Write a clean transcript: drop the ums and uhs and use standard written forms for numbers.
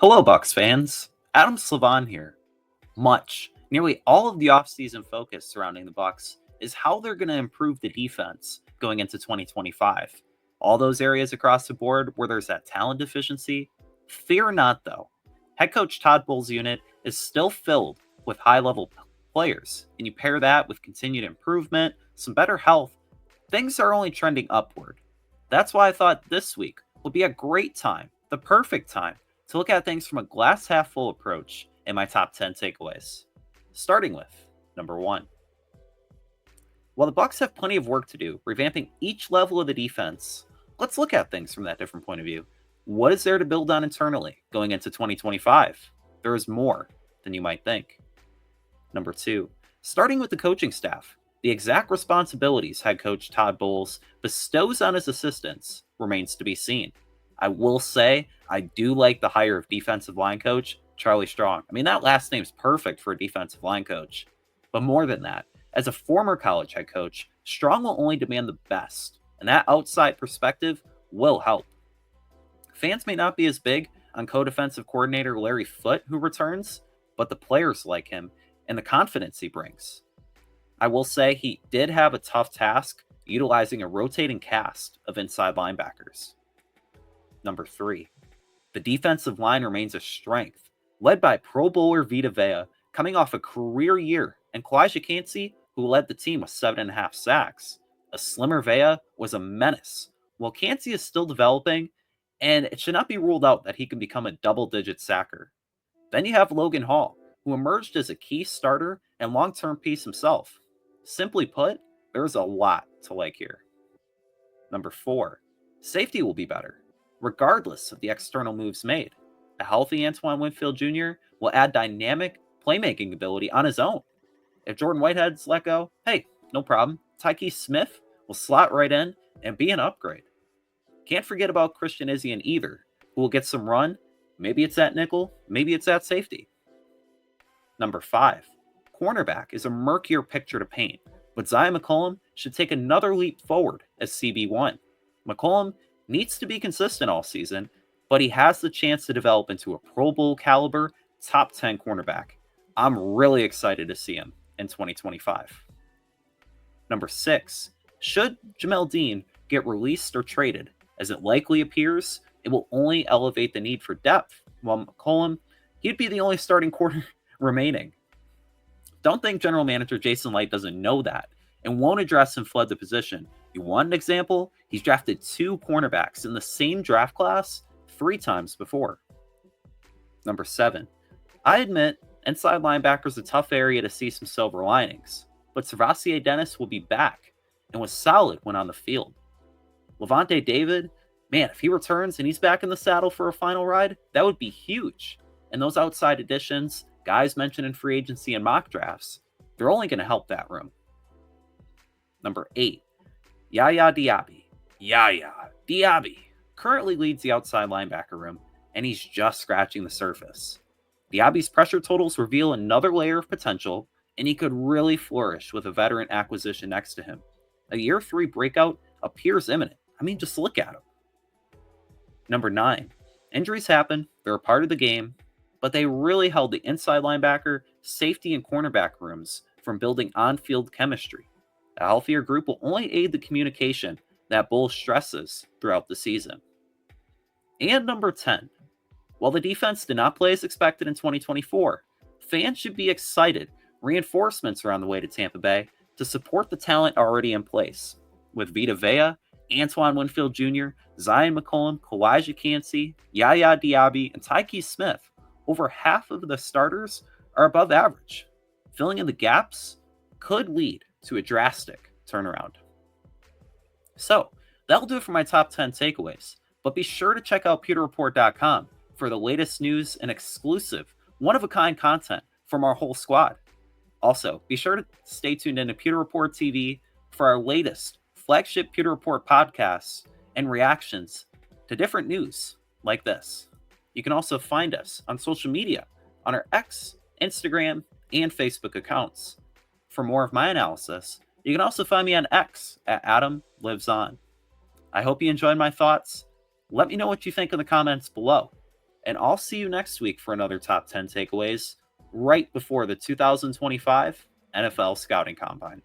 Hello, Bucs fans. Adam Slivon here. Nearly all of the offseason focus surrounding the Bucs is how they're going to improve the defense going into 2025. All those areas across the board where there's that talent deficiency, fear not though. Head coach Todd Bowles' unit is still filled with high-level players, and you pair that with continued improvement, some better health, things are only trending upward. That's why I thought this week would be a great time, the perfect time, to look at things from a glass half full approach in my top 10 takeaways. Starting with number 1. While the Bucs have plenty of work to do revamping each level of the defense, let's look at things from that different point of view. What is there to build on internally going into 2025? There is more than you might think. Number 2. Starting with the coaching staff, the exact responsibilities head coach Todd Bowles bestows on his assistants remains to be seen. I will say I do like the hire of defensive line coach Charlie Strong. I mean, that last name's perfect for a defensive line coach. But more than that, as a former college head coach, Strong will only demand the best, and that outside perspective will help. Fans may not be as big on co-defensive coordinator Larry Foote, who returns, but the players like him and the confidence he brings. I will say he did have a tough task utilizing a rotating cast of inside linebackers. Number 3. The defensive line remains a strength, led by Pro Bowler Vita coming off a career year, and Kalijah Kancey, who led the team with 7.5 sacks. A slimmer Vea was a menace, while Kancey is still developing, and it should not be ruled out that he can become a double-digit sacker. Then you have Logan Hall, who emerged as a key starter and long-term piece himself. Simply put, there's a lot to like here. Number 4. Safety will be better, regardless of the external moves made. A healthy Antoine Winfield Jr. will add dynamic playmaking ability on his own. If Jordan Whitehead's let go, hey, no problem. Tyke Smith will slot right in and be an upgrade. Can't forget about Christian Izien either, who will get some run. Maybe it's at nickel, maybe it's at safety. Number 5. Cornerback is a murkier picture to paint, but Zyon McCollum should take another leap forward as CB1. McCollum needs to be consistent all season, but he has the chance to develop into a Pro Bowl caliber top 10 cornerback. I'm really excited to see him in 2025. Number 6. Should Jamel Dean get released or traded, as it likely appears, it will only elevate the need for depth, while McCollum, he'd be the only starting corner remaining. Don't think general manager Jason Licht doesn't know that and won't address him fled the position. You want an example? He's drafted 2 cornerbacks in the same draft class 3 times before. Number 7. I admit inside linebacker is a tough area to see some silver linings, but Servassier Dennis will be back and was solid when on the field. Lavonte David, man, if he returns and he's back in the saddle for a final ride, that would be huge. And those outside additions, guys mentioned in free agency and mock drafts, they're only going to help that room. Number 8. Yaya Diaby currently leads the outside linebacker room, and he's just scratching the surface. Diaby's pressure totals reveal another layer of potential, and he could really flourish with a veteran acquisition next to him. A year 3 breakout appears imminent. I mean, just look at him. Number 9. Injuries happen. They're a part of the game, but they really held the inside linebacker, safety, and cornerback rooms from building on-field chemistry. A healthier group will only aid the communication that Bowles stresses throughout the season. And number 10. While the defense did not play as expected in 2024, fans should be excited. Reinforcements are on the way to Tampa Bay to support the talent already in place. With Vita Antoine Winfield Jr., Zyon McCollum, Kalijah Kancey, Yaya Diaby, and Tyke Smith, over half of the starters are above average. Filling in the gaps could lead to a drastic turnaround. So, that'll do it for my top 10 takeaways, but be sure to check out pewterreport.com for the latest news and exclusive, one-of-a-kind content from our whole squad. Also, be sure to stay tuned into Pewter Report TV for our latest flagship Pewter Report podcasts and reactions to different news like this. You can also find us on social media on our X, Instagram, and Facebook accounts. For more of my analysis, you can also find me on X at Adam Lives On. I hope you enjoyed my thoughts. Let me know what you think in the comments below. And I'll see you next week for another top 10 takeaways right before the 2025 NFL Scouting Combine.